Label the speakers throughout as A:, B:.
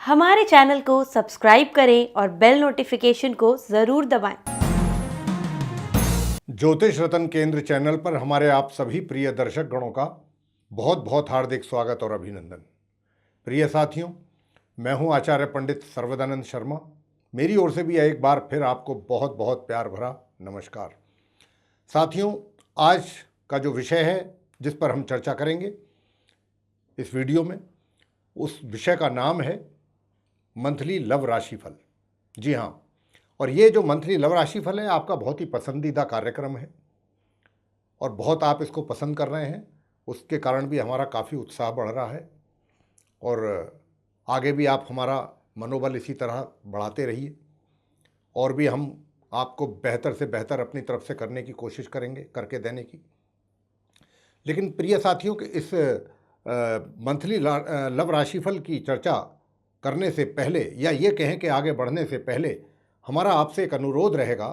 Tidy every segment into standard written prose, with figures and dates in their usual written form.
A: हमारे चैनल को सब्सक्राइब करें और बेल नोटिफिकेशन को ज़रूर दबाएं।
B: ज्योतिष रतन केंद्र चैनल पर हमारे आप सभी प्रिय दर्शक गणों का बहुत बहुत हार्दिक स्वागत और अभिनंदन। प्रिय साथियों, मैं हूं आचार्य पंडित सर्वदानंद शर्मा। मेरी ओर से भी एक बार फिर आपको बहुत बहुत प्यार भरा नमस्कार। साथियों, आज का जो विषय है जिस पर हम चर्चा करेंगे इस वीडियो में, उस विषय का नाम है मंथली लव राशिफल। जी हाँ, और ये जो मंथली लव राशिफल है आपका बहुत ही पसंदीदा कार्यक्रम है और बहुत आप इसको पसंद कर रहे हैं। उसके कारण भी हमारा काफ़ी उत्साह बढ़ रहा है और आगे भी आप हमारा मनोबल इसी तरह बढ़ाते रहिए और भी हम आपको बेहतर से बेहतर अपनी तरफ से करने की कोशिश करेंगे, करके देने की। लेकिन प्रिय साथियों के इस मंथली लव राशिफल की चर्चा करने से पहले, या ये कहें कि आगे बढ़ने से पहले, हमारा आपसे एक अनुरोध रहेगा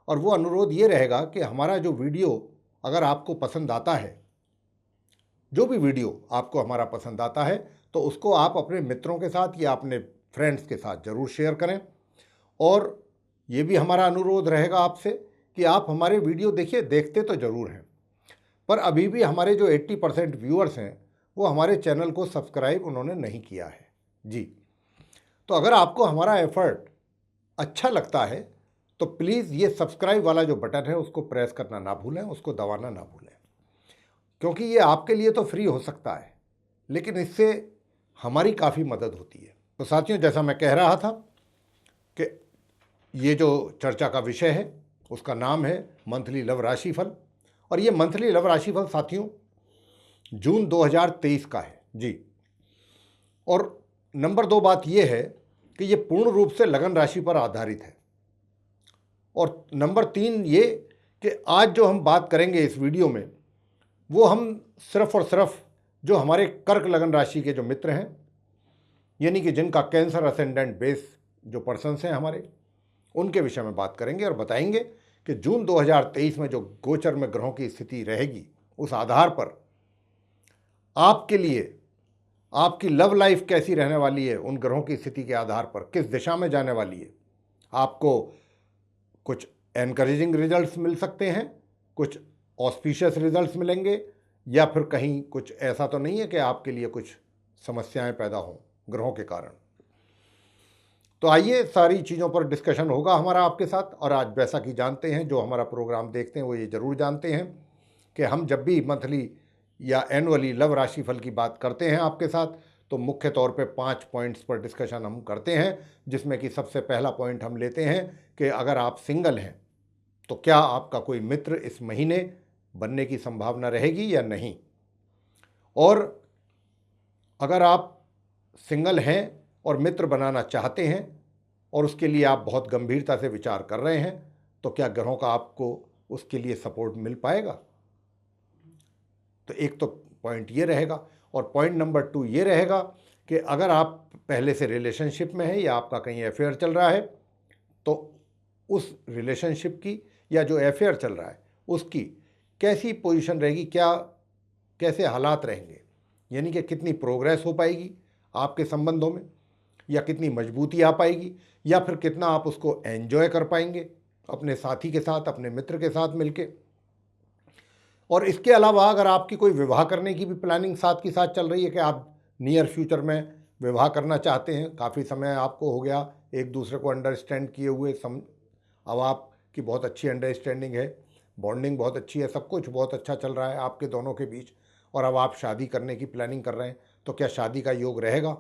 B: और वो अनुरोध ये रहेगा कि हमारा जो वीडियो अगर आपको पसंद आता है, जो भी वीडियो आपको हमारा पसंद आता है, तो उसको आप अपने मित्रों के साथ या अपने फ्रेंड्स के साथ ज़रूर शेयर करें। और ये भी हमारा अनुरोध रहेगा आपसे कि आप हमारे वीडियो देखिए, देखते तो ज़रूर हैं, पर अभी भी हमारे जो 80% व्यूअर्स हैं वो हमारे चैनल को सब्सक्राइब उन्होंने नहीं किया है। जी, तो अगर आपको हमारा एफर्ट अच्छा लगता है तो प्लीज़ ये सब्सक्राइब वाला जो बटन है उसको प्रेस करना ना भूलें, उसको दबाना ना भूलें, क्योंकि ये आपके लिए तो फ्री हो सकता है लेकिन इससे हमारी काफ़ी मदद होती है। तो साथियों, जैसा मैं कह रहा था कि ये जो चर्चा का विषय है उसका नाम है मंथली लव राशिफल, और ये मंथली लव राशिफल साथियों जून 2023 का है। जी, और नंबर 2 बात यह है कि ये पूर्ण रूप से लगन राशि पर आधारित है। और नंबर 3 ये कि आज जो हम बात करेंगे इस वीडियो में वो हम सिर्फ और सिर्फ जो हमारे कर्क लगन राशि के जो मित्र हैं, यानी कि जिनका कैंसर असेंडेंट बेस जो पर्सन्स हैं हमारे, उनके विषय में बात करेंगे और बताएंगे कि जून 2023 में जो गोचर में ग्रहों की स्थिति रहेगी उस आधार पर आपके लिए आपकी लव लाइफ कैसी रहने वाली है, उन ग्रहों की स्थिति के आधार पर किस दिशा में जाने वाली है। आपको कुछ एनकरेजिंग रिजल्ट्स मिल सकते हैं, कुछ ऑस्पिशियस रिजल्ट्स मिलेंगे, या फिर कहीं कुछ ऐसा तो नहीं है कि आपके लिए कुछ समस्याएं पैदा हों ग्रहों के कारण। तो आइए, सारी चीज़ों पर डिस्कशन होगा हमारा आपके साथ। और आज जैसा कि जानते हैं, जो हमारा प्रोग्राम देखते हैं वो ये ज़रूर जानते हैं कि हम जब भी मंथली या एनुअली लव राशिफल की बात करते हैं आपके साथ, तो मुख्य तौर पे 5 पॉइंट्स पर डिस्कशन हम करते हैं, जिसमें कि सबसे पहला पॉइंट हम लेते हैं कि अगर आप सिंगल हैं तो क्या आपका कोई मित्र इस महीने बनने की संभावना रहेगी या नहीं। और अगर आप सिंगल हैं और मित्र बनाना चाहते हैं और उसके लिए आप बहुत गंभीरता से विचार कर रहे हैं, तो क्या ग्रहों का आपको उसके लिए सपोर्ट मिल पाएगा। तो एक तो पॉइंट ये रहेगा। और पॉइंट नंबर 2 ये रहेगा कि अगर आप पहले से रिलेशनशिप में हैं या आपका कहीं अफेयर चल रहा है, तो उस रिलेशनशिप की या जो अफेयर चल रहा है उसकी कैसी पोजीशन रहेगी, क्या कैसे हालात रहेंगे, यानी कि कितनी प्रोग्रेस हो पाएगी आपके संबंधों में, या कितनी मजबूती आ पाएगी, या फिर कितना आप उसको एंजॉय कर पाएंगे अपने साथी के साथ, अपने मित्र के साथ मिलके। और इसके अलावा अगर आपकी कोई विवाह करने की भी प्लानिंग साथ की साथ चल रही है कि आप नियर फ्यूचर में विवाह करना चाहते हैं, काफ़ी समय आपको हो गया एक दूसरे को अंडरस्टैंड किए हुए, अब आपकी बहुत अच्छी अंडरस्टैंडिंग है, बॉन्डिंग बहुत अच्छी है, सब कुछ बहुत अच्छा चल रहा है आपके दोनों के बीच, और अब आप शादी करने की प्लानिंग कर रहे हैं, तो क्या शादी का योग रहेगा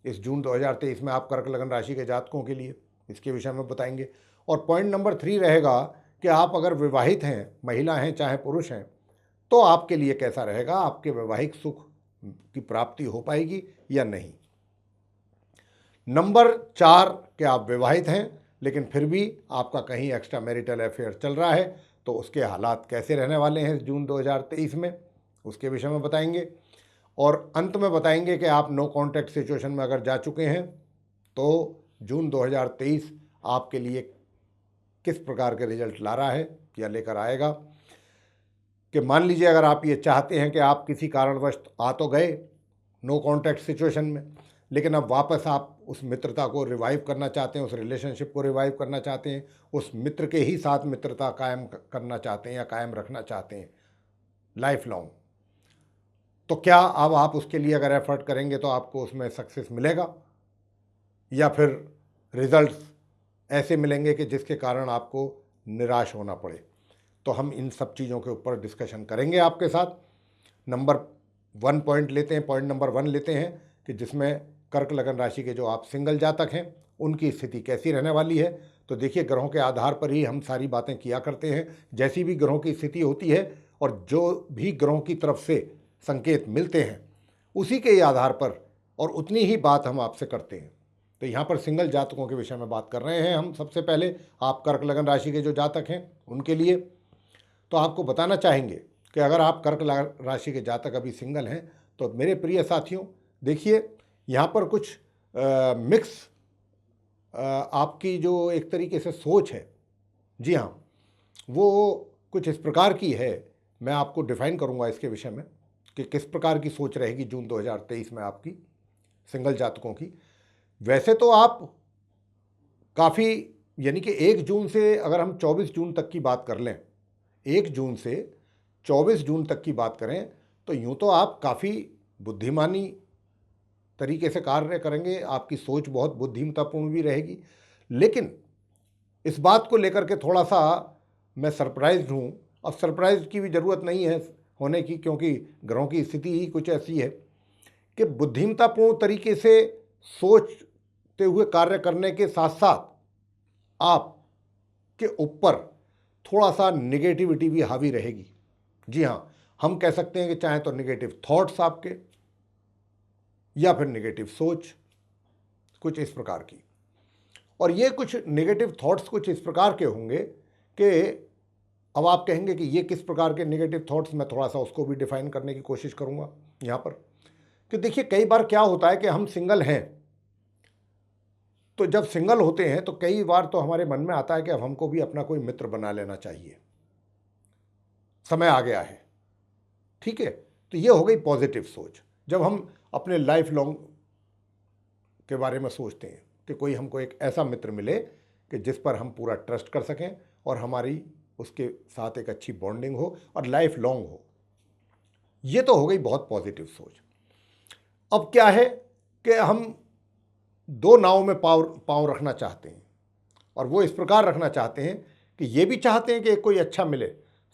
B: इस जून 2023 में आप कर्क लगन राशि के जातकों के लिए, इसके विषय में बताएंगे। और पॉइंट नंबर 3 रहेगा कि आप अगर विवाहित हैं, महिला हैं चाहे पुरुष हैं, तो आपके लिए कैसा रहेगा, आपके वैवाहिक सुख की प्राप्ति हो पाएगी या नहीं। नंबर 4 कि आप विवाहित हैं लेकिन फिर भी आपका कहीं एक्स्ट्रा मैरिटल अफेयर चल रहा है, तो उसके हालात कैसे रहने वाले हैं जून 2023 में, उसके विषय में बताएंगे। और अंत में बताएंगे कि आप नो कॉन्टैक्ट सिचुएशन में अगर जा चुके हैं तो जून 2023 आपके लिए किस प्रकार के रिजल्ट ला रहा है या लेकर आएगा। कि मान लीजिए अगर आप ये चाहते हैं कि आप किसी कारणवश आ तो गए नो कॉन्टैक्ट सिचुएशन में, लेकिन अब वापस आप उस मित्रता को रिवाइव करना चाहते हैं, उस रिलेशनशिप को रिवाइव करना चाहते हैं, उस मित्र के ही साथ मित्रता कायम करना चाहते हैं या कायम रखना चाहते हैं लाइफ लॉन्ग, तो क्या अब आप उसके लिए अगर एफर्ट करेंगे तो आपको उसमें सक्सेस मिलेगा, या फिर रिजल्ट्स ऐसे मिलेंगे कि जिसके कारण आपको निराश होना पड़े। तो हम इन सब चीज़ों के ऊपर डिस्कशन करेंगे आपके साथ। पॉइंट नंबर 1 लेते हैं कि जिसमें कर्क लगन राशि के जो आप सिंगल जातक हैं उनकी स्थिति कैसी रहने वाली है। तो देखिए, ग्रहों के आधार पर ही हम सारी बातें किया करते हैं। जैसी भी ग्रहों की स्थिति होती है और जो भी ग्रहों की तरफ से संकेत मिलते हैं उसी के आधार पर और उतनी ही बात हम आपसे करते हैं। तो यहाँ पर सिंगल जातकों के विषय में बात कर रहे हैं हम। सबसे पहले आप कर्क लगन राशि के जो जातक हैं उनके लिए तो आपको बताना चाहेंगे कि अगर आप कर्क राशि के जातक अभी सिंगल हैं तो मेरे प्रिय साथियों, देखिए यहाँ पर कुछ मिक्स आपकी जो एक तरीके से सोच है, जी हाँ, वो कुछ इस प्रकार की है। मैं आपको डिफाइन करूँगा इसके विषय में कि किस प्रकार की सोच रहेगी जून 2023 में आपकी सिंगल जातकों की। वैसे तो आप काफ़ी, यानी कि 1 जून से अगर हम 24 जून तक की बात कर लें, 1 जून से 24 जून तक की बात करें तो यूँ तो आप काफ़ी बुद्धिमानी तरीके से कार्य करेंगे, आपकी सोच बहुत बुद्धिमत्तापूर्ण भी रहेगी। लेकिन इस बात को लेकर के थोड़ा सा मैं सरप्राइज्ड हूँ। अब सरप्राइज की भी ज़रूरत नहीं है होने की, क्योंकि ग्रहों की स्थिति ही कुछ ऐसी है कि बुद्धिमत्तापूर्ण तरीके से सोचते हुए कार्य करने के साथ साथ आपके ऊपर थोड़ा सा निगेटिविटी भी हावी रहेगी। जी हाँ, हम कह सकते हैं कि चाहे तो निगेटिव थॉट्स आपके या फिर निगेटिव सोच कुछ इस प्रकार की। और ये कुछ नेगेटिव थॉट्स कुछ इस प्रकार के होंगे कि अब आप कहेंगे कि ये किस प्रकार के नेगेटिव थॉट्स, मैं थोड़ा सा उसको भी डिफाइन करने की कोशिश करूँगा यहाँ पर। कि देखिए, कई बार क्या होता है कि हम सिंगल हैं, तो जब सिंगल होते हैं तो कई बार तो हमारे मन में आता है कि अब हमको भी अपना कोई मित्र बना लेना चाहिए, समय आ गया है। ठीक है, तो ये हो गई पॉजिटिव सोच। जब हम अपने लाइफ लॉन्ग के बारे में सोचते हैं कि कोई हमको एक ऐसा मित्र मिले कि जिस पर हम पूरा ट्रस्ट कर सकें और हमारी उसके साथ एक अच्छी बॉन्डिंग हो और लाइफ लॉन्ग हो, ये तो हो गई बहुत पॉजिटिव सोच। अब क्या है कि हम 2 नाव में पाँव रखना चाहते हैं, और वो इस प्रकार रखना चाहते हैं कि ये भी चाहते हैं कि कोई अच्छा मिले,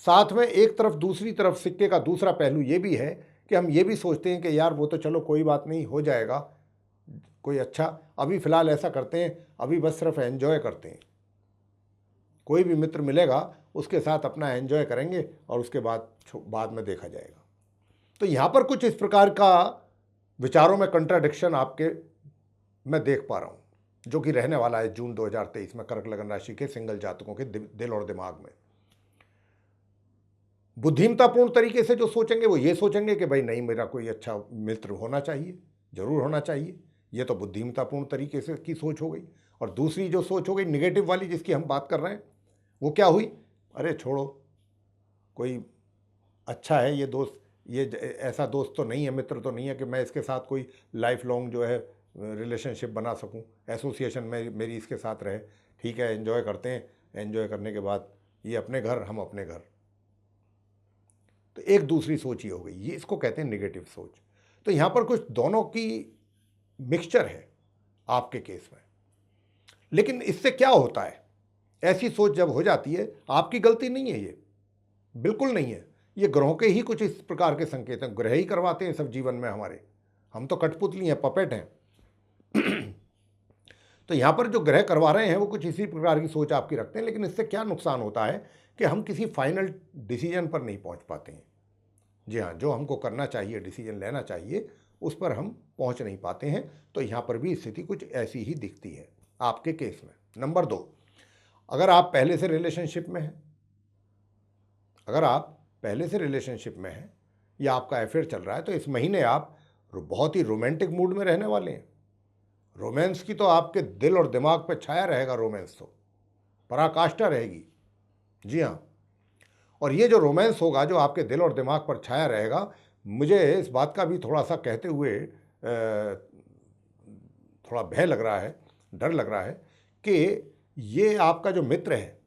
B: साथ में एक तरफ दूसरी तरफ सिक्के का दूसरा पहलू ये भी है कि हम ये भी सोचते हैं कि यार वो तो चलो कोई बात नहीं, हो जाएगा कोई अच्छा। अभी फ़िलहाल ऐसा करते हैं, अभी बस सिर्फ एंजॉय करते हैं। कोई भी मित्र मिलेगा उसके साथ अपना एंजॉय करेंगे और उसके बाद में देखा जाएगा। तो यहाँ पर कुछ इस प्रकार का विचारों में कंट्राडिक्शन आपके मैं देख पा रहा हूँ, जो कि रहने वाला है जून 2023 में कर्क लगन राशि के सिंगल जातकों के दिल और दिमाग में। बुद्धिमत्तापूर्ण तरीके से जो सोचेंगे वो ये सोचेंगे कि भाई नहीं, मेरा कोई अच्छा मित्र होना चाहिए, जरूर होना चाहिए। ये तो बुद्धिमत्तापूर्ण तरीके से की सोच हो गई। और दूसरी जो सोच हो गई निगेटिव वाली जिसकी हम बात कर रहे हैं, वो क्या हुई, अरे छोड़ो, कोई अच्छा है ये दोस्त, ये ऐसा दोस्त तो नहीं है, मित्र तो नहीं है कि मैं इसके साथ कोई लाइफ लॉन्ग जो है रिलेशनशिप बना सकूं, एसोसिएशन में मेरी इसके साथ रहे। ठीक है, एंजॉय करते हैं, एंजॉय करने के बाद ये अपने घर, हम अपने घर। तो एक दूसरी सोच ही हो गई, ये इसको कहते हैं नेगेटिव सोच। तो यहाँ पर कुछ दोनों की मिक्सचर है आपके केस में। लेकिन इससे क्या होता है, ऐसी सोच जब हो जाती है, आपकी गलती नहीं है, ये बिल्कुल नहीं है, ये ग्रहों के ही कुछ इस प्रकार के संकेत हैं। ग्रह ही करवाते हैं सब जीवन में हमारे, हम तो कठपुतली हैं, पपेट हैं। तो यहाँ पर जो ग्रह करवा रहे हैं वो कुछ इसी प्रकार की सोच आपकी रखते हैं। लेकिन इससे क्या नुकसान होता है कि हम किसी फाइनल डिसीजन पर नहीं पहुँच पाते हैं। जी हाँ, जो हमको करना चाहिए, डिसीजन लेना चाहिए, उस पर हम पहुँच नहीं पाते हैं। तो यहाँ पर भी स्थिति कुछ ऐसी ही दिखती है आपके केस में। नंबर 2, अगर आप पहले से रिलेशनशिप में हैं, अगर आप पहले से रिलेशनशिप में हैं या आपका अफेयर चल रहा है, तो इस महीने आप बहुत ही रोमांटिक मूड में रहने वाले हैं। रोमांस की तो आपके दिल और दिमाग पे छाया रहेगा, रोमांस तो पराकाष्ठा रहेगी। जी हाँ, और ये जो रोमांस होगा, जो आपके दिल और दिमाग पर छाया रहेगा, मुझे इस बात का भी थोड़ा सा कहते हुए थोड़ा भय लग रहा है, डर लग रहा है कि ये आपका जो मित्र है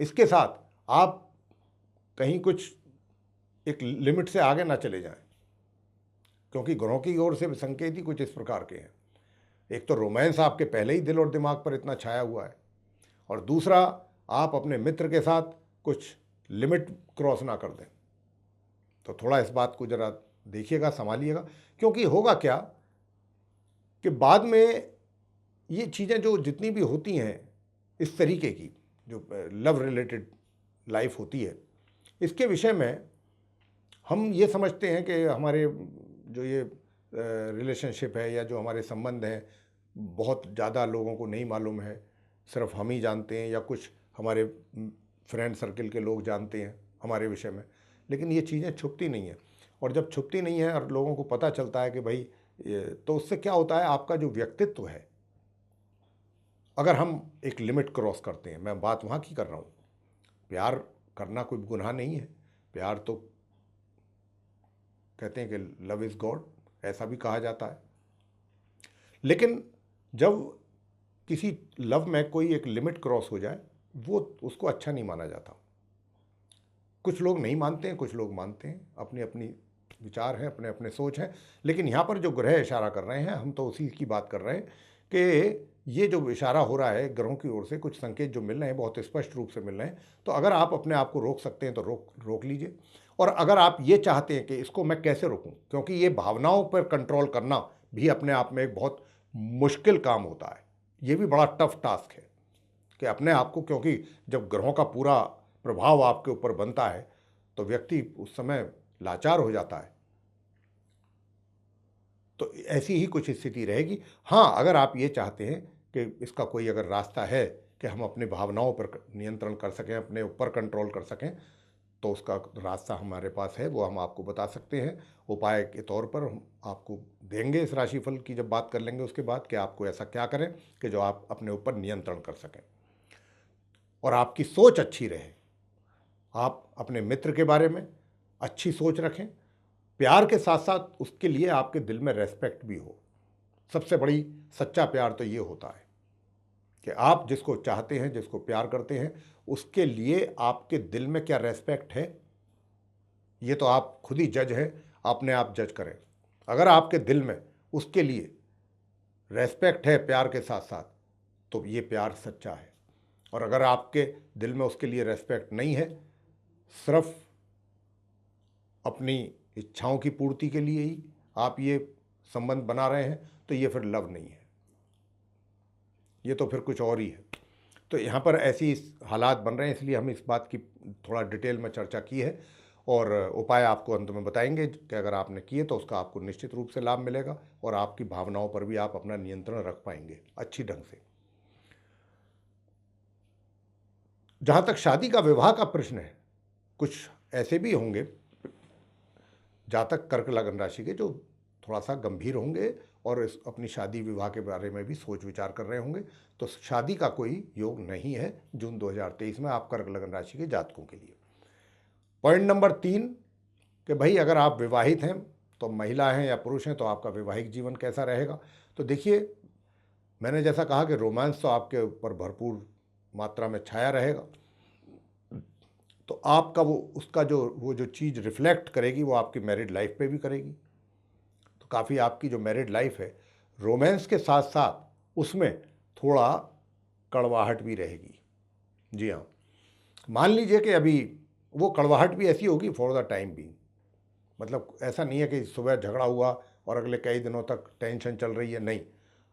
B: इसके साथ आप कहीं कुछ एक लिमिट से आगे ना चले जाएं, क्योंकि ग्रहों की ओर से संकेत ही कुछ इस प्रकार के हैं। एक तो रोमांस आपके पहले ही दिल और दिमाग पर इतना छाया हुआ है, और दूसरा आप अपने मित्र के साथ कुछ लिमिट क्रॉस ना कर दें। तो थोड़ा इस बात को ज़रा देखिएगा, संभालिएगा, क्योंकि होगा क्या कि बाद में ये चीज़ें जो जितनी भी होती हैं इस तरीके की, जो लव रिलेटेड लाइफ होती है, इसके विषय में हम ये समझते हैं कि हमारे जो ये रिलेशनशिप है या जो हमारे संबंध हैं बहुत ज़्यादा लोगों को नहीं मालूम है, सिर्फ हम ही जानते हैं या कुछ हमारे फ्रेंड सर्कल के लोग जानते हैं हमारे विषय में। लेकिन ये चीज़ें छुपती नहीं हैं, और जब छुपती नहीं है और लोगों को पता चलता है कि भाई तो उससे क्या होता है, आपका जो व्यक्तित्व है, अगर हम एक लिमिट क्रॉस करते हैं, मैं बात वहाँ की कर रहा हूँ, प्यार करना कोई गुनाह नहीं है। प्यार तो कहते हैं कि लव इज़ गॉड, ऐसा भी कहा जाता है। लेकिन जब किसी लव में कोई एक लिमिट क्रॉस हो जाए, वो उसको अच्छा नहीं माना जाता। कुछ लोग नहीं मानते हैं, कुछ लोग मानते हैं, अपनी अपनी विचार हैं, अपने अपने सोच हैं। लेकिन यहाँ पर जो ग्रह इशारा कर रहे हैं, हम तो उसी की बात कर रहे हैं कि ये जो इशारा हो रहा है ग्रहों की ओर से, कुछ संकेत जो मिल रहे हैं बहुत स्पष्ट रूप से मिल रहे हैं। तो अगर आप अपने आप को रोक सकते हैं तो रोक लीजिए। और अगर आप ये चाहते हैं कि इसको मैं कैसे रोकूं, क्योंकि ये भावनाओं पर कंट्रोल करना भी अपने आप में एक बहुत मुश्किल काम होता है, ये भी बड़ा टफ टास्क है कि अपने आप को, क्योंकि जब ग्रहों का पूरा प्रभाव आपके ऊपर बनता है तो व्यक्ति उस समय लाचार हो जाता है। तो ऐसी ही कुछ स्थिति रहेगी। हाँ, अगर आप ये चाहते हैं कि इसका कोई अगर रास्ता है कि हम अपने भावनाओं पर नियंत्रण कर सकें, अपने ऊपर कंट्रोल कर सकें, तो उसका रास्ता हमारे पास है, वो हम आपको बता सकते हैं। उपाय के तौर पर हम आपको देंगे इस राशिफल की जब बात कर लेंगे उसके बाद, कि आपको ऐसा क्या करें कि जो आप अपने ऊपर नियंत्रण कर सकें और आपकी सोच अच्छी रहे। आप अपने मित्र के बारे में अच्छी सोच रखें, प्यार के साथ साथ उसके लिए आपके दिल में रेस्पेक्ट भी हो। सबसे बड़ी सच्चा प्यार तो ये होता है कि आप जिसको चाहते हैं, जिसको प्यार करते हैं, उसके लिए आपके दिल में क्या रेस्पेक्ट है, ये तो आप खुद ही जज हैं, अपने आप जज करें। अगर आपके दिल में उसके लिए रेस्पेक्ट है प्यार के साथ साथ, तो ये प्यार सच्चा है। और अगर आपके दिल में उसके लिए रेस्पेक्ट नहीं है, सिर्फ अपनी इच्छाओं की पूर्ति के लिए ही आप ये संबंध बना रहे हैं, तो ये फिर लव नहीं है, ये तो फिर कुछ और ही है। तो यहाँ पर ऐसी हालात बन रहे हैं, इसलिए हम इस बात की थोड़ा डिटेल में चर्चा की है और उपाय आपको अंत में बताएंगे कि अगर आपने किए तो उसका आपको निश्चित रूप से लाभ मिलेगा और आपकी भावनाओं पर भी आप अपना नियंत्रण रख पाएंगे अच्छी ढंग से। जहाँ तक शादी का विवाह का प्रश्न है, कुछ ऐसे भी होंगे जातक कर्क लगन राशि के जो थोड़ा सा गंभीर होंगे और इस अपनी शादी विवाह के बारे में भी सोच विचार कर रहे होंगे। तो शादी का कोई योग नहीं है जून 2023 में आप कर्क लगन राशि के जातकों के लिए। पॉइंट नंबर 3 कि भाई अगर आप विवाहित हैं, तो महिला हैं या पुरुष हैं, तो आपका वैवाहिक जीवन कैसा रहेगा। तो देखिए, मैंने जैसा कहा कि रोमांस तो आपके ऊपर भरपूर मात्रा में छाया रहेगा, तो आपका उसका वो जो चीज़ रिफ्लेक्ट करेगी वो आपकी मैरिड लाइफ पे भी करेगी। तो काफ़ी आपकी जो मैरिड लाइफ है, रोमांस के साथ साथ उसमें थोड़ा कड़वाहट भी रहेगी। जी हाँ, मान लीजिए कि अभी वो कड़वाहट भी ऐसी होगी फॉर द टाइम बीइंग, मतलब ऐसा नहीं है कि सुबह झगड़ा हुआ और अगले कई दिनों तक टेंशन चल रही है, नहीं।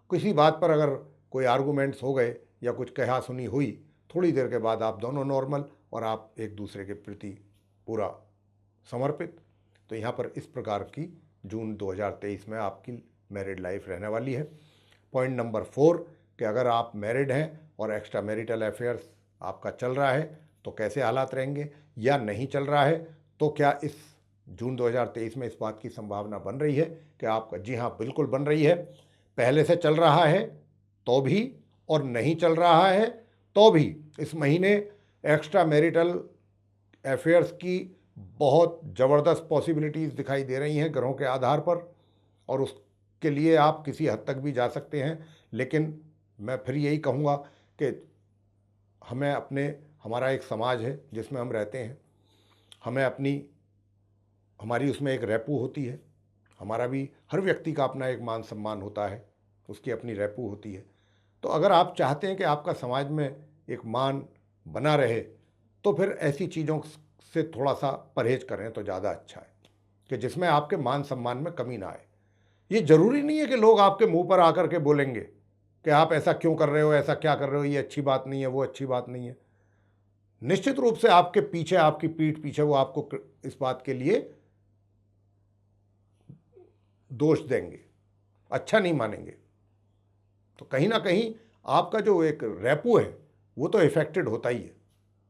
B: किसी बात पर अगर कोई आर्गूमेंट्स हो गए या कुछ कहा सुनी हुई, थोड़ी देर के बाद आप दोनों नॉर्मल और आप एक दूसरे के प्रति पूरा समर्पित। तो यहाँ पर इस प्रकार की जून 2023 में आपकी मैरिड लाइफ रहने वाली है। पॉइंट नंबर 4 कि अगर आप मैरिड हैं और एक्स्ट्रा मैरिटल अफेयर्स आपका चल रहा है तो कैसे हालात रहेंगे, या नहीं चल रहा है तो क्या इस जून 2023 में इस बात की संभावना बन रही है कि आपका, जी हाँ बिल्कुल बन रही है, पहले से चल रहा है तो भी और नहीं चल रहा है तो भी इस महीने एक्स्ट्रा मैरिटल अफेयर्स की बहुत ज़बरदस्त पॉसिबिलिटीज़ दिखाई दे रही हैं ग्रहों के आधार पर। और के लिए आप किसी हद तक भी जा सकते हैं, लेकिन मैं फिर यही कहूँगा कि हमें हमारा एक समाज है जिसमें हम रहते हैं, हमें हमारी उसमें एक रेपू होती है, हमारा भी हर व्यक्ति का अपना एक मान सम्मान होता है, उसकी अपनी रेपू होती है। तो अगर आप चाहते हैं कि आपका समाज में एक मान बना रहे, तो फिर ऐसी चीज़ों से थोड़ा सा परहेज करें तो ज़्यादा अच्छा है, कि जिसमें आपके मान सम्मान में कमी ना आए। ये ज़रूरी नहीं है कि लोग आपके मुंह पर आकर के बोलेंगे कि आप ऐसा क्यों कर रहे हो, ऐसा क्या कर रहे हो, ये अच्छी बात नहीं है, वो अच्छी बात नहीं है। निश्चित रूप से आपके पीछे, आपकी पीठ पीछे वो आपको इस बात के लिए दोष देंगे, अच्छा नहीं मानेंगे। तो कहीं ना कहीं आपका जो एक रेपू है वो तो इफेक्टेड होता ही है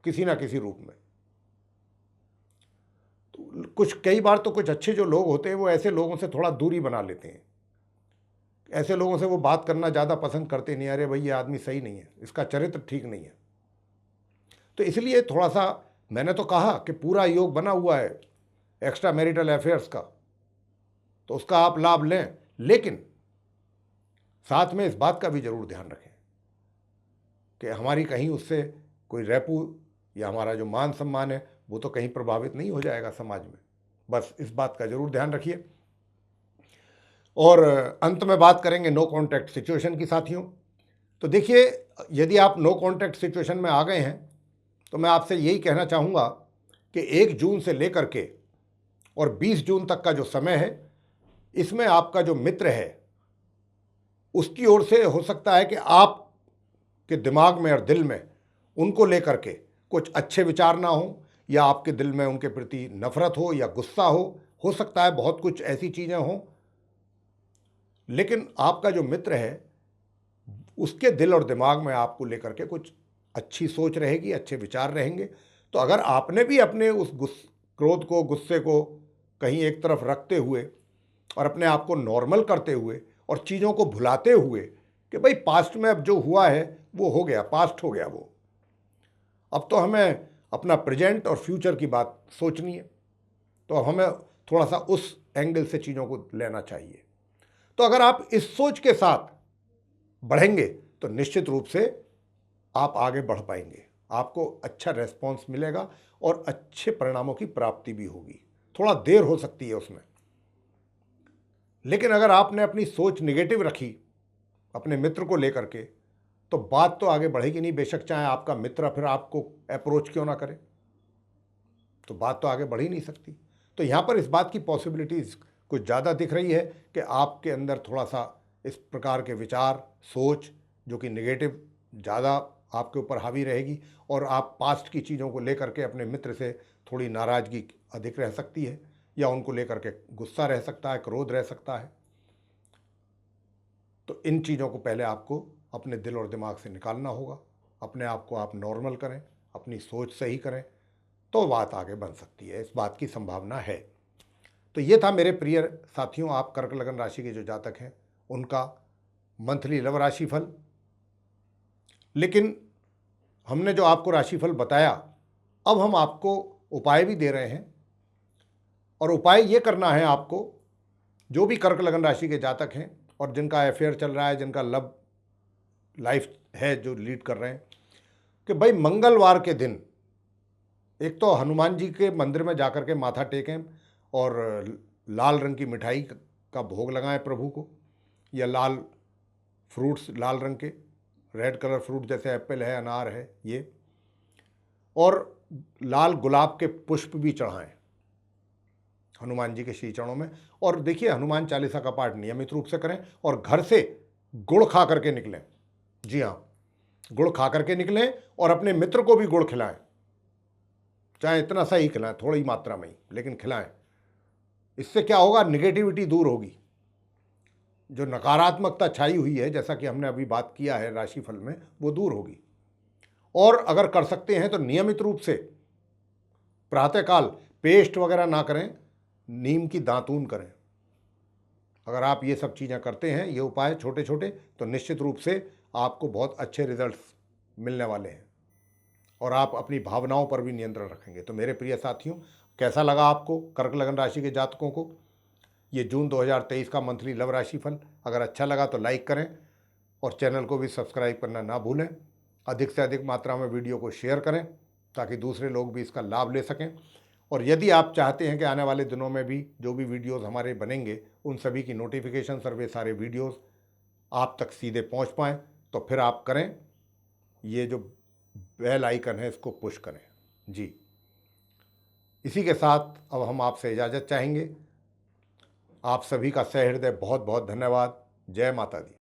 B: किसी ना किसी रूप में। तो कई बार तो कुछ अच्छे जो लोग होते हैं वो ऐसे लोगों से थोड़ा दूरी बना लेते हैं, ऐसे लोगों से वो बात करना ज़्यादा पसंद करते नहीं, अरे भाई ये आदमी सही नहीं है, इसका चरित्र ठीक नहीं है। तो इसलिए थोड़ा सा मैंने तो कहा कि पूरा योग बना हुआ है एक्स्ट्रा मैरिटल अफेयर्स का, तो उसका आप लाभ लें, लेकिन साथ में इस बात का भी जरूर ध्यान रखें कि हमारी कहीं उससे कोई रेपू या हमारा जो मान सम्मान है वो तो कहीं प्रभावित नहीं हो जाएगा समाज में। बस इस बात का जरूर ध्यान रखिए। और अंत में बात करेंगे नो कॉन्टैक्ट सिचुएशन की साथियों। तो देखिए, यदि आप नो कॉन्टैक्ट सिचुएशन में आ गए हैं तो मैं आपसे यही कहना चाहूँगा कि 1 जून से लेकर के और 20 जून तक का जो समय है, इसमें आपका जो मित्र है उसकी ओर से हो सकता है कि आपके दिमाग में और दिल में उनको लेकर के कुछ अच्छे विचार ना हो, या आपके दिल में उनके प्रति नफरत हो या गुस्सा हो सकता है बहुत कुछ ऐसी चीज़ें हों। लेकिन आपका जो मित्र है उसके दिल और दिमाग में आपको लेकर के कुछ अच्छी सोच रहेगी, अच्छे विचार रहेंगे। तो अगर आपने भी अपने उस क्रोध को, गुस्से को कहीं एक तरफ रखते हुए और अपने आप को नॉर्मल करते हुए और चीज़ों को भुलाते हुए कि भाई पास्ट में अब जो हुआ है वो हो गया, पास्ट हो गया वो, अब तो हमें अपना प्रेजेंट और फ्यूचर की बात सोचनी है, तो अब हमें थोड़ा सा उस एंगल से चीज़ों को लेना चाहिए। तो अगर आप इस सोच के साथ बढ़ेंगे तो निश्चित रूप से आप आगे बढ़ पाएंगे, आपको अच्छा रेस्पॉन्स मिलेगा और अच्छे परिणामों की प्राप्ति भी होगी। थोड़ा देर हो सकती है उसमें, लेकिन अगर आपने अपनी सोच निगेटिव रखी अपने मित्र को लेकर के, तो बात तो आगे बढ़ेगी नहीं, बेशक चाहे आपका मित्र फिर आपको अप्रोच क्यों ना करे, तो बात तो आगे बढ़ ही नहीं सकती। तो यहाँ पर इस बात की पॉसिबिलिटीज़ कुछ ज़्यादा दिख रही है कि आपके अंदर थोड़ा सा इस प्रकार के विचार, सोच जो कि निगेटिव ज़्यादा आपके ऊपर हावी रहेगी, और आप पास्ट की चीज़ों को लेकर के अपने मित्र से थोड़ी नाराज़गी अधिक रह सकती है, या उनको लेकर के गुस्सा रह सकता है, क्रोध रह सकता है। तो इन चीज़ों को पहले आपको अपने दिल और दिमाग से निकालना होगा, अपने आप को आप नॉर्मल करें, अपनी सोच सही करें, तो बात आगे बन सकती है, इस बात की संभावना है। तो ये था मेरे प्रिय साथियों, आप कर्क लगन राशि के जो जातक हैं उनका मंथली लव राशिफल। लेकिन हमने जो आपको राशिफल बताया, अब हम आपको उपाय भी दे रहे हैं, और उपाय ये करना है आपको, जो भी कर्क लगन राशि के जातक हैं और जिनका अफेयर चल रहा है, जिनका लव लाइफ है जो लीड कर रहे हैं, कि भाई मंगलवार के दिन एक तो हनुमान जी के मंदिर में जाकर के माथा टेकें और लाल रंग की मिठाई का भोग लगाएं प्रभु को, या लाल फ्रूट्स, लाल रंग के रेड कलर फ्रूट जैसे एप्पल है, अनार है ये, और लाल गुलाब के पुष्प भी चढ़ाएं हनुमान जी के श्री चरणों में। और देखिए, हनुमान चालीसा का पाठ नियमित रूप से करें, और घर से गुड़ खा करके निकलें। जी हाँ, गुड़ खा करके निकलें, और अपने मित्र को भी गुड़ खिलाएं, चाहे इतना सा ही खिलाएं, थोड़ी मात्रा में ही, लेकिन खिलाएं। इससे क्या होगा, निगेटिविटी दूर होगी, जो नकारात्मकता छाई हुई है, जैसा कि हमने अभी बात किया है राशिफल में, वो दूर होगी। और अगर कर सकते हैं तो नियमित रूप से प्रातःकाल पेस्ट वगैरह ना करें, नीम की दातून करें। अगर आप ये सब चीज़ें करते हैं, ये उपाय छोटे छोटे, तो निश्चित रूप से आपको बहुत अच्छे रिजल्ट्स मिलने वाले हैं, और आप अपनी भावनाओं पर भी नियंत्रण रखेंगे। तो मेरे प्रिय साथियों, कैसा लगा आपको कर्क लगन राशि के जातकों को? ये जून 2023 का मंथली लव राशिफल। अगर अच्छा लगा तो लाइक करें और चैनल को भी सब्सक्राइब करना ना भूलें। अधिक से अधिक मात्रा में वीडियो को शेयर करें ताकि दूसरे लोग भी इसका लाभ ले सकें। और यदि आप चाहते हैं कि आने वाले दिनों में भी जो भी वीडियोस हमारे बनेंगे उन सभी की नोटिफिकेशन सर्वे सारे वीडियोस आप तक सीधे पहुंच पाएँ तो फिर आप करें, ये जो बेल आइकन है इसको पुश करें जी। इसी के साथ अब हम आपसे इजाज़त चाहेंगे। आप सभी का सहृदय बहुत बहुत धन्यवाद। जय माता दी।